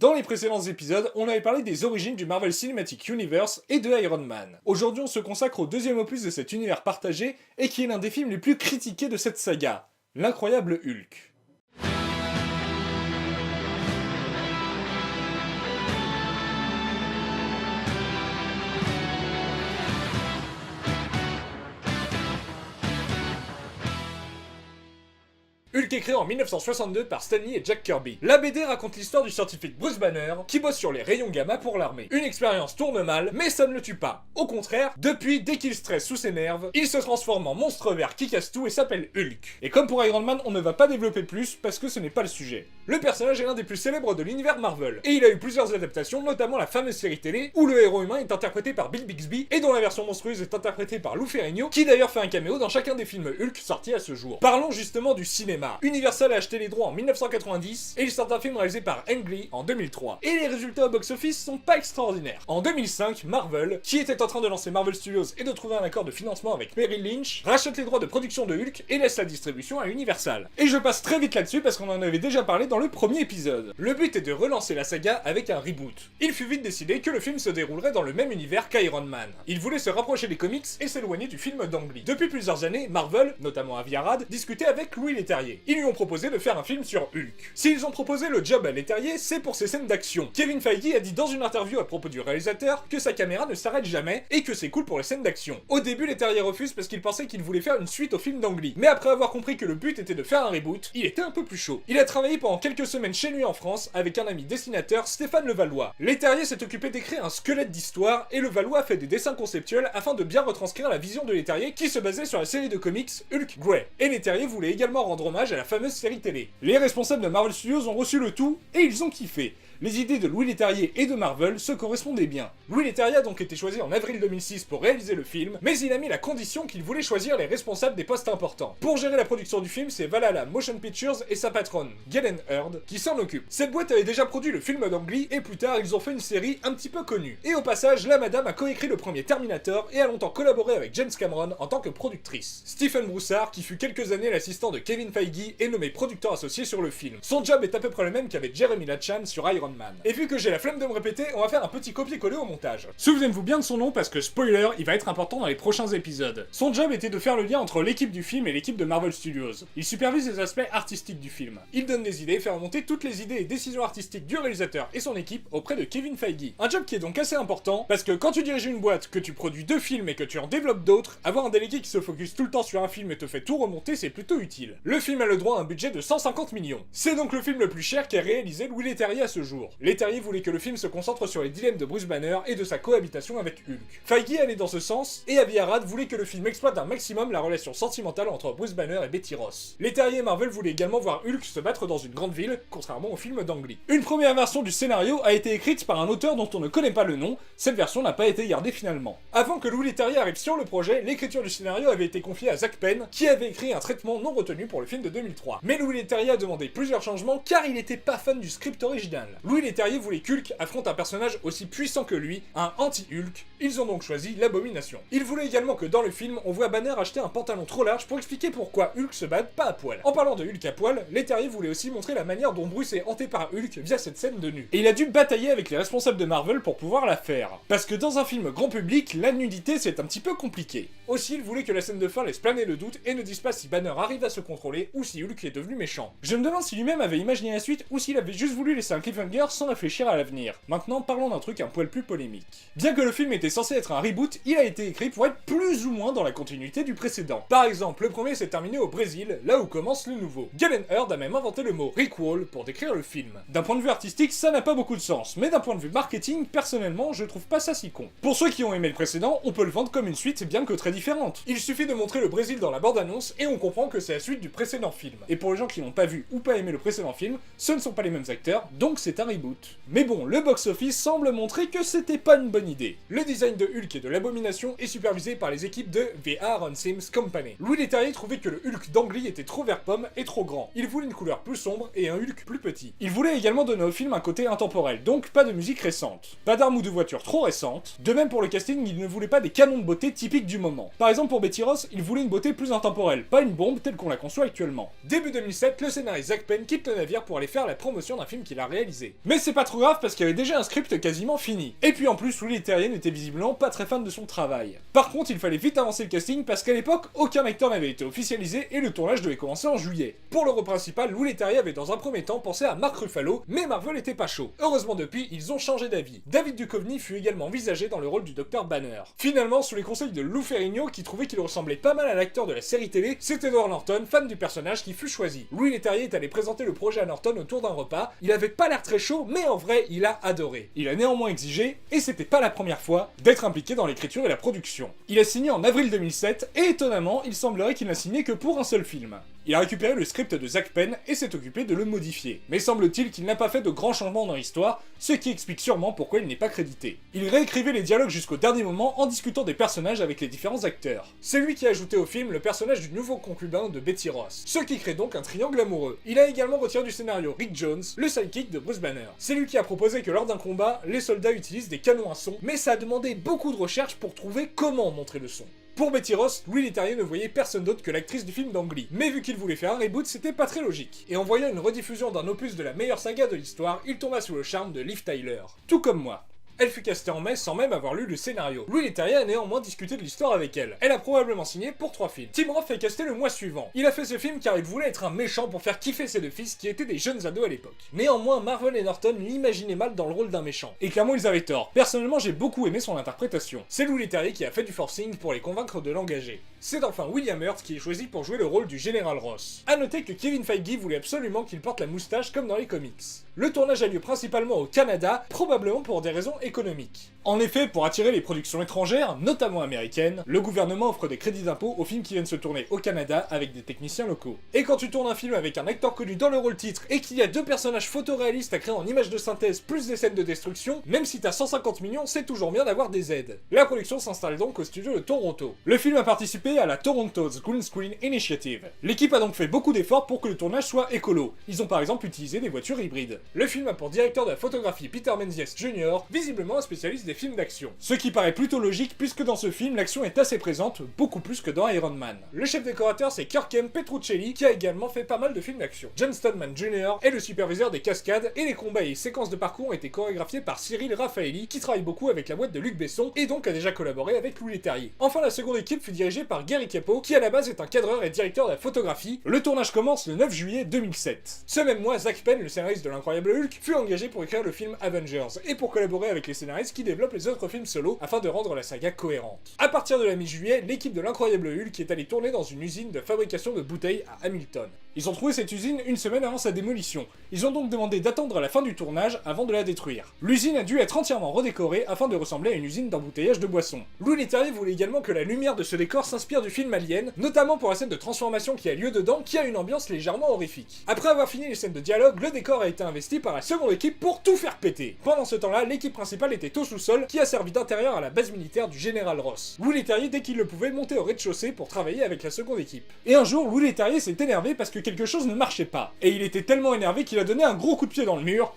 Dans les précédents épisodes, on avait parlé des origines du Marvel Cinematic Universe et de Iron Man. Aujourd'hui, on se consacre au deuxième opus de cet univers partagé et qui est l'un des films les plus critiqués de cette saga, l'incroyable Hulk. Hulk est créé en 1962 par Stan Lee et Jack Kirby. La BD raconte l'histoire du scientifique Bruce Banner qui bosse sur les rayons gamma pour l'armée. Une expérience tourne mal, mais ça ne le tue pas. Au contraire, depuis, dès qu'il stresse sous s'énerve, il se transforme en monstre vert qui casse tout et s'appelle Hulk. Et comme pour Iron Man, on ne va pas développer plus parce que ce n'est pas le sujet. Le personnage est l'un des plus célèbres de l'univers Marvel, et il a eu plusieurs adaptations, notamment la fameuse série télé où le héros humain est interprété par Bill Bixby et dont la version monstrueuse est interprétée par Lou Ferrigno, qui d'ailleurs fait un caméo dans chacun des films Hulk sortis à ce jour. Parlons justement du cinéma. Universal a acheté les droits en 1990 et il sort un film réalisé par Ang Lee en 2003. Et les résultats au box-office sont pas extraordinaires. En 2005, Marvel, qui était en train de lancer Marvel Studios et de trouver un accord de financement avec Merrill Lynch, rachète les droits de production de Hulk et laisse la distribution à Universal. Et je passe très vite là-dessus parce qu'on en avait déjà parlé dans le premier épisode. Le but est de relancer la saga avec un reboot. Il fut vite décidé que le film se déroulerait dans le même univers qu'Iron Man. Il voulait se rapprocher des comics et s'éloigner du film d'Ang Lee. Depuis plusieurs années, Marvel, notamment Avi Arad, discutait avec Louis Leterrier. Ils lui ont proposé de faire un film sur Hulk. S'ils ont proposé le job à Leterrier, c'est pour ses scènes d'action. Kevin Feige a dit dans une interview à propos du réalisateur que sa caméra ne s'arrête jamais et que c'est cool pour les scènes d'action. Au début, Leterrier refuse parce qu'il pensait qu'il voulait faire une suite au film d'Ang Lee. Mais après avoir compris que le but était de faire un reboot, il était un peu plus chaud. Il a travaillé pendant quelques semaines chez lui en France avec un ami dessinateur, Stéphane Levallois. Leterrier s'est occupé d'écrire un squelette d'histoire et Levallois a fait des dessins conceptuels afin de bien retranscrire la vision de Leterrier qui se basait sur la série de comics Hulk Grey. Et Leterrier voulait également rendre hommage à la fameuse série télé. Les responsables de Marvel Studios ont reçu le tout et ils ont kiffé. Les idées de Louis Leterrier et de Marvel se correspondaient bien. Louis Leterrier a donc été choisi en avril 2006 pour réaliser le film, mais il a mis la condition qu'il voulait choisir les responsables des postes importants. Pour gérer la production du film, c'est Valhalla Motion Pictures et sa patronne, Galen Hurd, qui s'en occupe. Cette boîte avait déjà produit le film d'Ang Lee et plus tard ils ont fait une série un petit peu connue. Et au passage, la madame a coécrit le premier Terminator et a longtemps collaboré avec James Cameron en tant que productrice. Stephen Broussard, qui fut quelques années l'assistant de Kevin Feige, est nommé producteur associé sur le film. Son job est à peu près le même qu'avec Jeremy Lachlan sur Iron Man. Et vu que j'ai la flemme de me répéter, on va faire un petit copier-coller au montage. Souvenez-vous bien de son nom parce que spoiler, il va être important dans les prochains épisodes. Son job était de faire le lien entre l'équipe du film et l'équipe de Marvel Studios. Il supervise les aspects artistiques du film. Il donne des idées et fait remonter toutes les idées et décisions artistiques du réalisateur et son équipe auprès de Kevin Feige. Un job qui est donc assez important parce que quand tu diriges une boîte, que tu produis deux films et que tu en développes d'autres, avoir un délégué qui se focus tout le temps sur un film et te fait tout remonter, c'est plutôt utile. Le film a le droit à un budget de 150 millions. C'est donc le film le plus cher qu'ait réalisé Louis Leterrier à ce jour. Leterrier voulait que le film se concentre sur les dilemmes de Bruce Banner et de sa cohabitation avec Hulk. Feige allait dans ce sens, et Avi Arad voulait que le film exploite un maximum la relation sentimentale entre Bruce Banner et Betty Ross. Leterrier et Marvel voulaient également voir Hulk se battre dans une grande ville, contrairement au film d'Ang Lee. Une première version du scénario a été écrite par un auteur dont on ne connaît pas le nom, cette version n'a pas été gardée finalement. Avant que Louis Leterrier arrive sur le projet, l'écriture du scénario avait été confiée à Zak Penn, qui avait écrit un traitement non retenu pour le film de 2003. Mais Louis Leterrier a demandé plusieurs changements car il n'était pas fan du script original. Louis Leterrier voulait qu'Hulk affronte un personnage aussi puissant que lui, un anti-Hulk, ils ont donc choisi l'Abomination. Il voulait également que dans le film, on voit Banner acheter un pantalon trop large pour expliquer pourquoi Hulk se bat pas à poil. En parlant de Hulk à poil, Leterrier voulait aussi montrer la manière dont Bruce est hanté par Hulk via cette scène de nu. Et il a dû batailler avec les responsables de Marvel pour pouvoir la faire. Parce que dans un film grand public, la nudité c'est un petit peu compliqué. Aussi, il voulait que la scène de fin laisse planer le doute et ne dise pas si Banner arrive à se contrôler ou si Hulk est devenu méchant. Je me demande si lui-même avait imaginé la suite ou s'il avait juste voulu laisser un cliffhanger sans réfléchir à l'avenir. Maintenant, parlons d'un truc un poil plus polémique. Bien que le film était censé être un reboot, il a été écrit pour être plus ou moins dans la continuité du précédent. Par exemple, le premier s'est terminé au Brésil, là où commence le nouveau. Galen Hurd a même inventé le mot Rickwall pour décrire le film. D'un point de vue artistique, ça n'a pas beaucoup de sens, mais d'un point de vue marketing, personnellement, je trouve pas ça si con. Pour ceux qui ont aimé le précédent, on peut le vendre comme une suite bien que très différente. Il suffit de montrer le Brésil dans la bande-annonce et on comprend que c'est la suite du précédent film. Et pour les gens qui n'ont pas vu ou pas aimé le précédent film, ce ne sont pas les mêmes acteurs, donc c'est un reboot. Mais bon, le box-office semble montrer que c'était pas une bonne idée. Le design de Hulk et de l'Abomination est supervisé par les équipes de The Aaron Sims Company. Louis Leterrier trouvait que le Hulk d'Ang Lee était trop vert pomme et trop grand. Il voulait une couleur plus sombre et un Hulk plus petit. Il voulait également donner au film un côté intemporel, donc pas de musique récente. Pas d'armes ou de voitures trop récentes. De même pour le casting, il ne voulait pas des canons de beauté typiques du moment. Par exemple pour Betty Ross, il voulait une beauté plus intemporelle, pas une bombe telle qu'on la conçoit actuellement. Début 2007, le scénariste Zak Penn quitte le navire pour aller faire la promotion d'un film qu'il a réalisé. réalisé. Mais c'est pas trop grave parce qu'il y avait déjà un script quasiment fini. Et puis en plus, Louis Leterrier n'était visiblement pas très fan de son travail. Par contre, il fallait vite avancer le casting parce qu'à l'époque, aucun acteur n'avait été officialisé et le tournage devait commencer en juillet. Pour le rôle principal, Louis Leterrier avait dans un premier temps pensé à Mark Ruffalo, mais Marvel était pas chaud. Heureusement depuis, ils ont changé d'avis. David Duchovny fut également envisagé dans le rôle du Dr Banner. Finalement, sous les conseils de Lou Ferrigno, qui trouvait qu'il ressemblait pas mal à l'acteur de la série télé, c'est Edward Norton, fan du personnage, qui fut choisi. Louis Leterrier est allé présenter le projet à Norton autour d'un repas. Il avait pas l'air très chaud, mais en vrai, il a adoré. Il a néanmoins exigé, et c'était pas la première fois, d'être impliqué dans l'écriture et la production. Il a signé en avril 2007, et étonnamment, il semblerait qu'il n'a signé que pour un seul film. Il a récupéré le script de Zak Penn et s'est occupé de le modifier. Mais semble-t-il qu'il n'a pas fait de grands changements dans l'histoire, ce qui explique sûrement pourquoi il n'est pas crédité. Il réécrivait les dialogues jusqu'au dernier moment en discutant des personnages avec les différents acteurs. C'est lui qui a ajouté au film le personnage du nouveau concubin de Betty Ross, ce qui crée donc un triangle amoureux. Il a également retiré du scénario Rick Jones, le sidekick de Bruce Banner. C'est lui qui a proposé que lors d'un combat, les soldats utilisent des canons à son, mais ça a demandé beaucoup de recherches pour trouver comment montrer le son. Pour Betty Ross, Louis Leterrier ne voyait personne d'autre que l'actrice du film d'Ang Lee. Mais vu qu'il voulait faire un reboot, c'était pas très logique. Et en voyant une rediffusion d'un opus de la meilleure saga de l'histoire, il tomba sous le charme de Liv Tyler. Tout comme moi. Elle fut castée en mai sans même avoir lu le scénario. Louis Leterrier a néanmoins discuté de l'histoire avec elle. Elle a probablement signé pour 3 films. Tim Roth est casté le mois suivant. Il a fait ce film car il voulait être un méchant pour faire kiffer ses 2 fils qui étaient des jeunes ados à l'époque. Néanmoins, Marvel et Norton l'imaginaient mal dans le rôle d'un méchant. Et clairement, ils avaient tort. Personnellement, j'ai beaucoup aimé son interprétation. C'est Louis Leterrier qui a fait du forcing pour les convaincre de l'engager. C'est enfin William Hurt qui est choisi pour jouer le rôle du Général Ross. A noter que Kevin Feige voulait absolument qu'il porte la moustache comme dans les comics. Le tournage a lieu principalement au Canada, probablement pour des raisons économiques. En effet, pour attirer les productions étrangères, notamment américaines, le gouvernement offre des crédits d'impôt aux films qui viennent se tourner au Canada avec des techniciens locaux. Et quand tu tournes un film avec un acteur connu dans le rôle titre et qu'il y a 2 personnages photoréalistes à créer en images de synthèse plus des scènes de destruction, même si t'as 150 millions, c'est toujours bien d'avoir des aides. La production s'installe donc au studio de Toronto. Le film a participé à la Toronto's Green Screen Initiative. L'équipe a donc fait beaucoup d'efforts pour que le tournage soit écolo. Ils ont par exemple utilisé des voitures hybrides. Le film a pour directeur de la photographie Peter Menzies Jr., visiblement un spécialiste des films d'action. Ce qui paraît plutôt logique puisque dans ce film, l'action est assez présente, beaucoup plus que dans Iron Man. Le chef décorateur c'est Kirkem Petruccelli qui a également fait pas mal de films d'action. John Stoneman Jr. est le superviseur des cascades et les combats et séquences de parcours ont été chorégraphiés par Cyril Raffaelli qui travaille beaucoup avec la boîte de Luc Besson et donc a déjà collaboré avec Louis Leterrier. Enfin, la seconde équipe fut dirigée par Gary Capo qui à la base est un cadreur et directeur de la photographie. Le tournage commence le 9 juillet 2007. Ce même mois, Zak Penn, le scénariste de l'incroyable Hulk, fut engagé pour écrire le film Avengers et pour collaborer avec les scénaristes qui développent les autres films solo afin de rendre la saga cohérente. À partir de la mi-juillet, l'équipe de l'incroyable Hulk est allée tourner dans une usine de fabrication de bouteilles à Hamilton. Ils ont trouvé cette usine une semaine avant sa démolition. Ils ont donc demandé d'attendre la fin du tournage avant de la détruire. L'usine a dû être entièrement redécorée afin de ressembler à une usine d'embouteillage de boissons. Louis Leterrier voulait également que la lumière de ce décor s'inspire du film Alien, notamment pour la scène de transformation qui a lieu dedans, qui a une ambiance légèrement horrifique. Après avoir fini les scènes de dialogue, le décor a été investi par la seconde équipe pour tout faire péter. Pendant ce temps-là, l'équipe principale était au sous-sol, qui a servi d'intérieur à la base militaire du général Ross. Louis Leterrier, dès qu'il le pouvait, montait au rez-de-chaussée pour travailler avec la seconde équipe. Et un jour, Louis Leterrier s'est énervé parce que quelque chose ne marchait pas. Et il était tellement énervé qu'il a donné un gros coup de pied dans le mur,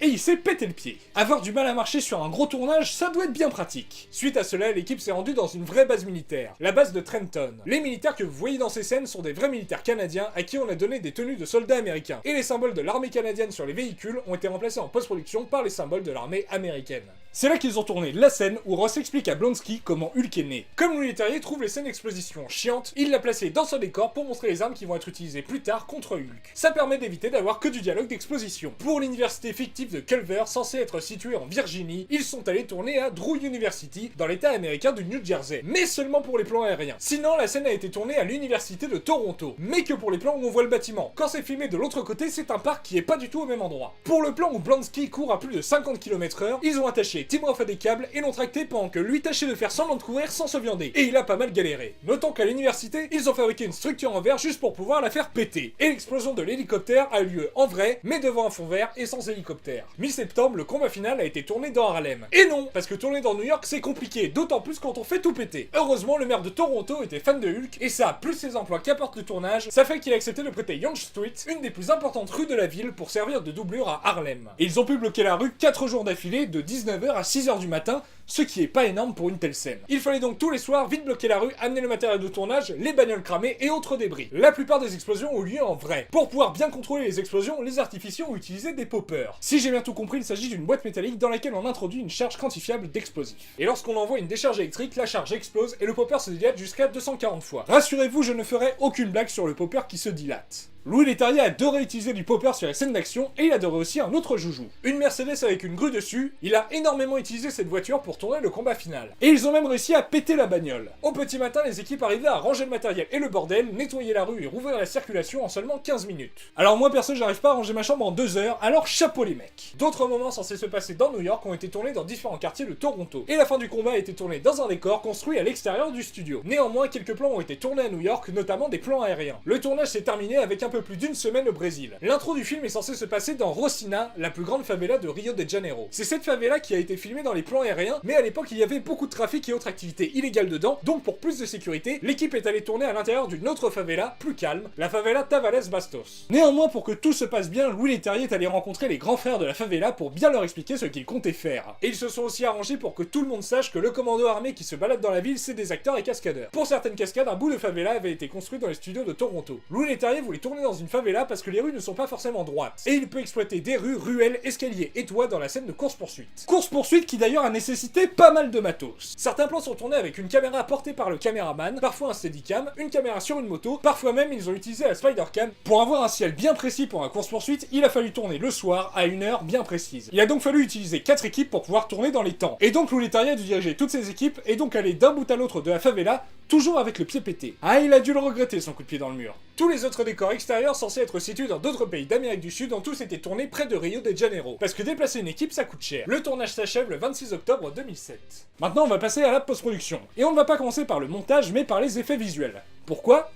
et il s'est pété le pied. Avoir du mal à marcher sur un gros tournage, ça doit être bien pratique. Suite à cela, l'équipe s'est rendue dans une vraie base militaire, la base de Trenton. Les militaires que vous voyez dans ces scènes sont des vrais militaires canadiens à qui on a donné des tenues de soldats américains. Et les symboles de l'armée canadienne sur les véhicules ont été remplacés en post-production par les symboles de l'armée américaine. C'est là qu'ils ont tourné la scène où Ross explique à Blonsky comment Hulk est né. Comme Louis Leterrier trouve les scènes d'exposition chiantes, il l'a placé dans son décor pour montrer les armes qui vont être utilisées plus tard contre Hulk. Ça permet d'éviter d'avoir que du dialogue d'exposition. Pour l'université fictive de Culver, censée être située en Virginie, ils sont allés tourner à Drew University, dans l'état américain du New Jersey. Mais seulement pour les plans aériens. Sinon, la scène a été tournée à l'université de Toronto. Mais que pour les plans où on voit le bâtiment. Quand c'est filmé de l'autre côté, c'est un parc qui est pas du tout au même endroit. Pour le plan où Blonsky court à plus de 50 km/h, ils ont attaché Tim Roth à des câbles et l'ont tracté pendant que lui tâchait de faire semblant de courir sans se viander. Et il a pas mal galéré. Notons qu'à l'université, ils ont fabriqué une structure en verre juste pour pouvoir la faire péter. Et l'explosion de l'hélicoptère a eu lieu en vrai, mais devant un fond vert et sans hélicoptère. Mi-septembre, le combat final a été tourné dans Harlem. Et non, parce que tourner dans New York c'est compliqué, d'autant plus quand on fait tout péter. Heureusement, le maire de Toronto était fan de Hulk, et ça, plus ses emplois qu'apporte le tournage, ça fait qu'il a accepté de prêter Yonge Street, une des plus importantes rues de la ville, pour servir de doublure à Harlem. Et ils ont pu bloquer la rue 4 jours d'affilée, de 19h à 6h du matin, ce qui est pas énorme pour une telle scène. Il fallait donc tous les soirs vite bloquer la rue, amener le matériel de tournage, les bagnoles cramées et autres débris. La plupart des explosions ont eu lieu en vrai. Pour pouvoir bien contrôler les explosions, les artificiers ont utilisé des poppers. Si j'ai bien tout compris, il s'agit d'une boîte métallique dans laquelle on introduit une charge quantifiable d'explosifs. Et lorsqu'on envoie une décharge électrique, la charge explose et le popper se dilate jusqu'à 240 fois. Rassurez-vous, je ne ferai aucune blague sur le popper qui se dilate. Louis Leterrier adorait utiliser du popper sur les scènes d'action et il adorait aussi un autre joujou. Une Mercedes avec une grue dessus, il a énormément utilisé cette voiture pour tourner le combat final. Et ils ont même réussi à péter la bagnole. Au petit matin, les équipes arrivaient à ranger le matériel et le bordel, nettoyer la rue et rouvrir la circulation en seulement 15 minutes. Alors moi perso, j'arrive pas à ranger ma chambre en 2 heures, alors chapeau les mecs. D'autres moments censés se passer dans New York ont été tournés dans différents quartiers de Toronto. Et la fin du combat a été tournée dans un décor construit à l'extérieur du studio. Néanmoins, quelques plans ont été tournés à New York, notamment des plans aériens. Le tournage s'est terminé avec un peu plus d'une semaine au Brésil. L'intro du film est censé se passer dans Rocinha, la plus grande favela de Rio de Janeiro. C'est cette favela qui a été filmée dans les plans aériens, mais à l'époque il y avait beaucoup de trafic et autres activités illégales dedans, donc pour plus de sécurité, l'équipe est allée tourner à l'intérieur d'une autre favela, plus calme, la favela Tavares Bastos. Néanmoins, pour que tout se passe bien, Louis Leterrier est allé rencontrer les grands frères de la favela pour bien leur expliquer ce qu'ils comptaient faire. Et ils se sont aussi arrangés pour que tout le monde sache que le commando armé qui se balade dans la ville, c'est des acteurs et cascadeurs. Pour certaines cascades, un bout de favela avait été construit dans les studios de Toronto. Louis Leterrier voulait tourner dans une favela parce que les rues ne sont pas forcément droites. Et il peut exploiter des rues, ruelles, escaliers et toits dans la scène de course-poursuite. Course-poursuite qui d'ailleurs a nécessité pas mal de matos. Certains plans sont tournés avec une caméra portée par le caméraman, parfois un steadicam, une caméra sur une moto, parfois même ils ont utilisé la Spider-Cam. Pour avoir un ciel bien précis pour un course-poursuite, il a fallu tourner le soir à une heure bien précise. Il a donc fallu utiliser 4 équipes pour pouvoir tourner dans les temps. Et donc Louis Leterrier a dû diriger toutes ces équipes et donc aller d'un bout à l'autre de la favela, toujours avec le pied pété. Ah, il a dû le regretter son coup de pied dans le mur. Tous les autres décors extérieurs censés être situés dans d'autres pays d'Amérique du Sud ont tous été tournés près de Rio de Janeiro. Parce que déplacer une équipe ça coûte cher. Le tournage s'achève le 26 octobre 2007. Maintenant on va passer à la post-production. Et on ne va pas commencer par le montage mais par les effets visuels. Pourquoi ?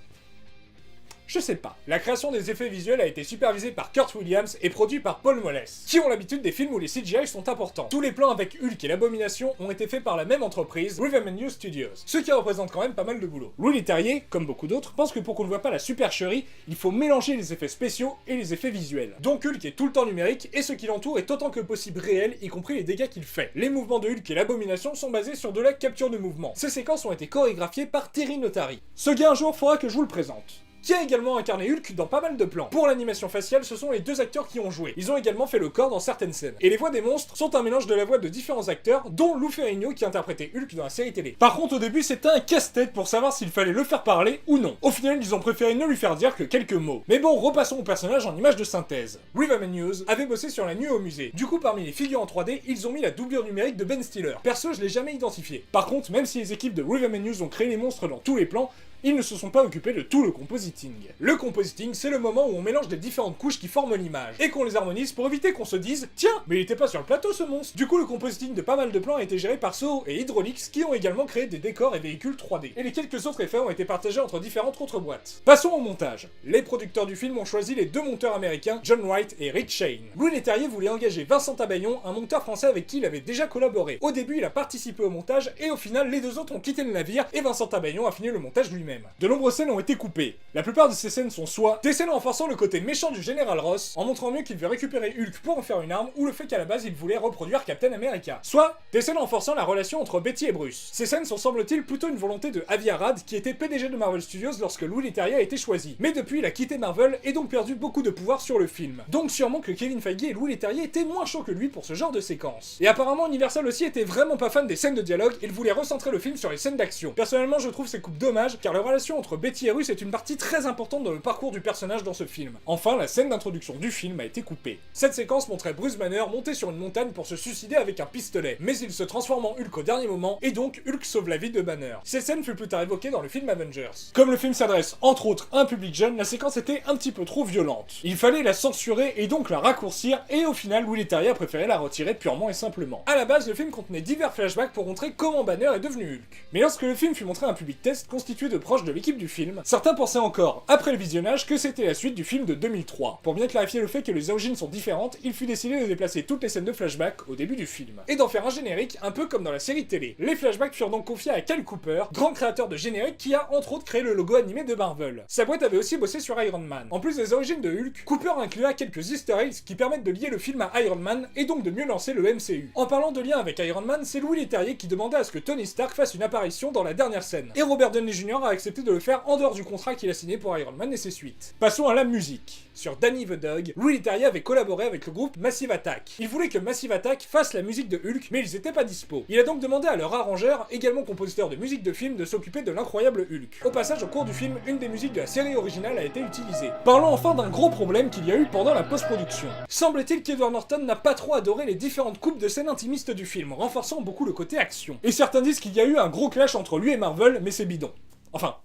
Je sais pas. La création des effets visuels a été supervisée par Kurt Williams et produit par Paul Moles, qui ont l'habitude des films où les CGI sont importants. Tous les plans avec Hulk et l'Abomination ont été faits par la même entreprise, Rhythm News Studios, ce qui représente quand même pas mal de boulot. Louis Leterrier, comme beaucoup d'autres, pense que pour qu'on ne voit pas la supercherie, il faut mélanger les effets spéciaux et les effets visuels. Donc Hulk est tout le temps numérique et ce qui l'entoure est autant que possible réel, y compris les dégâts qu'il fait. Les mouvements de Hulk et l'Abomination sont basés sur de la capture de mouvement. Ces séquences ont été chorégraphiées par Terry Notary. Ce gars un jour faudra que je vous le présente. Qui a également incarné Hulk dans pas mal de plans. Pour l'animation faciale, ce sont les 2 acteurs qui ont joué. Ils ont également fait le corps dans certaines scènes. Et les voix des monstres sont un mélange de la voix de différents acteurs, dont Lou Ferrigno qui interprétait Hulk dans la série télé. Par contre, au début, c'était un casse-tête pour savoir s'il fallait le faire parler ou non. Au final, ils ont préféré ne lui faire dire que quelques mots. Mais bon, repassons au personnage en image de synthèse. Rhythm News avait bossé sur La Nuit au musée. Du coup, parmi les figures en 3D, ils ont mis la doublure numérique de Ben Stiller. Perso, je l'ai jamais identifié. Par contre, même si les équipes de Rhythm News ont créé les monstres dans tous les plans, ils ne se sont pas occupés de tout le compositing. Le compositing, c'est le moment où on mélange des différentes couches qui forment l'image, et qu'on les harmonise pour éviter qu'on se dise « Tiens, mais il était pas sur le plateau ce monstre !» Du coup, le compositing de pas mal de plans a été géré par Soho et Hydraulix, qui ont également créé des décors et véhicules 3D. Et les quelques autres effets ont été partagés entre différentes autres boîtes. Passons au montage. Les producteurs du film ont choisi les 2 monteurs américains, John Wright et Rick Shane. Louis Leterrier voulait engager Vincent Tabaillon, un monteur français avec qui il avait déjà collaboré. Au début, il a participé au montage, et au final, les 2 autres ont quitté le navire, et Vincent Tabaillon a fini le montage lui-même. De nombreuses scènes ont été coupées. La plupart de ces scènes sont soit des scènes renforçant le côté méchant du général Ross, en montrant mieux qu'il veut récupérer Hulk pour en faire une arme, ou le fait qu'à la base il voulait reproduire Captain America. Soit des scènes renforçant la relation entre Betty et Bruce. Ces scènes sont semble-t-il plutôt une volonté de Avi Arad, qui était PDG de Marvel Studios lorsque Louis Leterrier a été choisi. Mais depuis il a quitté Marvel et donc perdu beaucoup de pouvoir sur le film. Donc sûrement que Kevin Feige et Louis Leterrier étaient moins chauds que lui pour ce genre de séquence. Et apparemment Universal aussi était vraiment pas fan des scènes de dialogue, il voulait recentrer le film sur les scènes d'action. Personnellement je trouve ces coupes dommages, car la relation entre Betty et Bruce est une partie très importante dans le parcours du personnage dans ce film. Enfin, la scène d'introduction du film a été coupée. Cette séquence montrait Bruce Banner monter sur une montagne pour se suicider avec un pistolet, mais il se transforme en Hulk au dernier moment, et donc Hulk sauve la vie de Banner. Cette scène fut plus tard évoquée dans le film Avengers. Comme le film s'adresse entre autres à un public jeune, la séquence était un petit peu trop violente. Il fallait la censurer et donc la raccourcir, et au final, Louis Leterrier a préféré la retirer purement et simplement. À la base, le film contenait divers flashbacks pour montrer comment Banner est devenu Hulk. Mais lorsque le film fut montré à un public test constitué de proches de l'équipe du film, certains pensaient encore, après le visionnage, que c'était la suite du film de 2003. Pour bien clarifier le fait que les origines sont différentes, il fut décidé de déplacer toutes les scènes de flashback au début du film, et d'en faire un générique un peu comme dans la série télé. Les flashbacks furent donc confiés à Kyle Cooper, grand créateur de générique qui a entre autres créé le logo animé de Marvel. Sa boîte avait aussi bossé sur Iron Man. En plus des origines de Hulk, Cooper inclua quelques easter eggs qui permettent de lier le film à Iron Man et donc de mieux lancer le MCU. En parlant de lien avec Iron Man, c'est Louis Leterrier qui demandait à ce que Tony Stark fasse une apparition dans la dernière scène. Et Robert Downey Jr. a accepté de le faire en dehors du contrat qu'il a signé pour Iron Man et ses suites. Passons à la musique. Sur Danny the Dog, Louis Leterrier avait collaboré avec le groupe Massive Attack. Il voulait que Massive Attack fasse la musique de Hulk, mais ils étaient pas dispo. Il a donc demandé à leur arrangeur, également compositeur de musique de film, de s'occuper de l'incroyable Hulk. Au passage, au cours du film, une des musiques de la série originale a été utilisée. Parlons enfin d'un gros problème qu'il y a eu pendant la post-production. Semble-t-il qu'Edward Norton n'a pas trop adoré les différentes coupes de scènes intimistes du film, renforçant beaucoup le côté action. Et certains disent qu'il y a eu un gros clash entre lui et Marvel, mais c'est bidon. Enfin,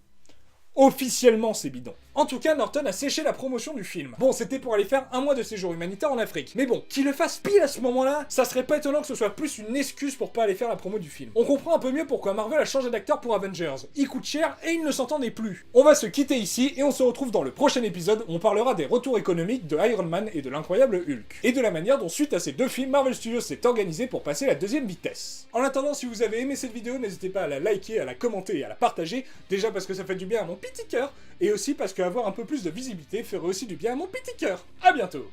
officiellement c'est bidon. En tout cas, Norton a séché la promotion du film. Bon, c'était pour aller faire un mois de séjour humanitaire en Afrique. Mais bon, qu'il le fasse pile à ce moment-là, ça serait pas étonnant que ce soit plus une excuse pour pas aller faire la promo du film. On comprend un peu mieux pourquoi Marvel a changé d'acteur pour Avengers. Il coûte cher et il ne s'entendait plus. On va se quitter ici et on se retrouve dans le prochain épisode où on parlera des retours économiques de Iron Man et de l'incroyable Hulk. Et de la manière dont suite à ces deux films, Marvel Studios s'est organisé pour passer la deuxième vitesse. En attendant, si vous avez aimé cette vidéo, n'hésitez pas à la liker, à la commenter et à la partager. Déjà parce que ça fait du bien à mon petit cœur et aussi parce qu'avoir un peu plus de visibilité ferait aussi du bien à mon petit cœur. À bientôt.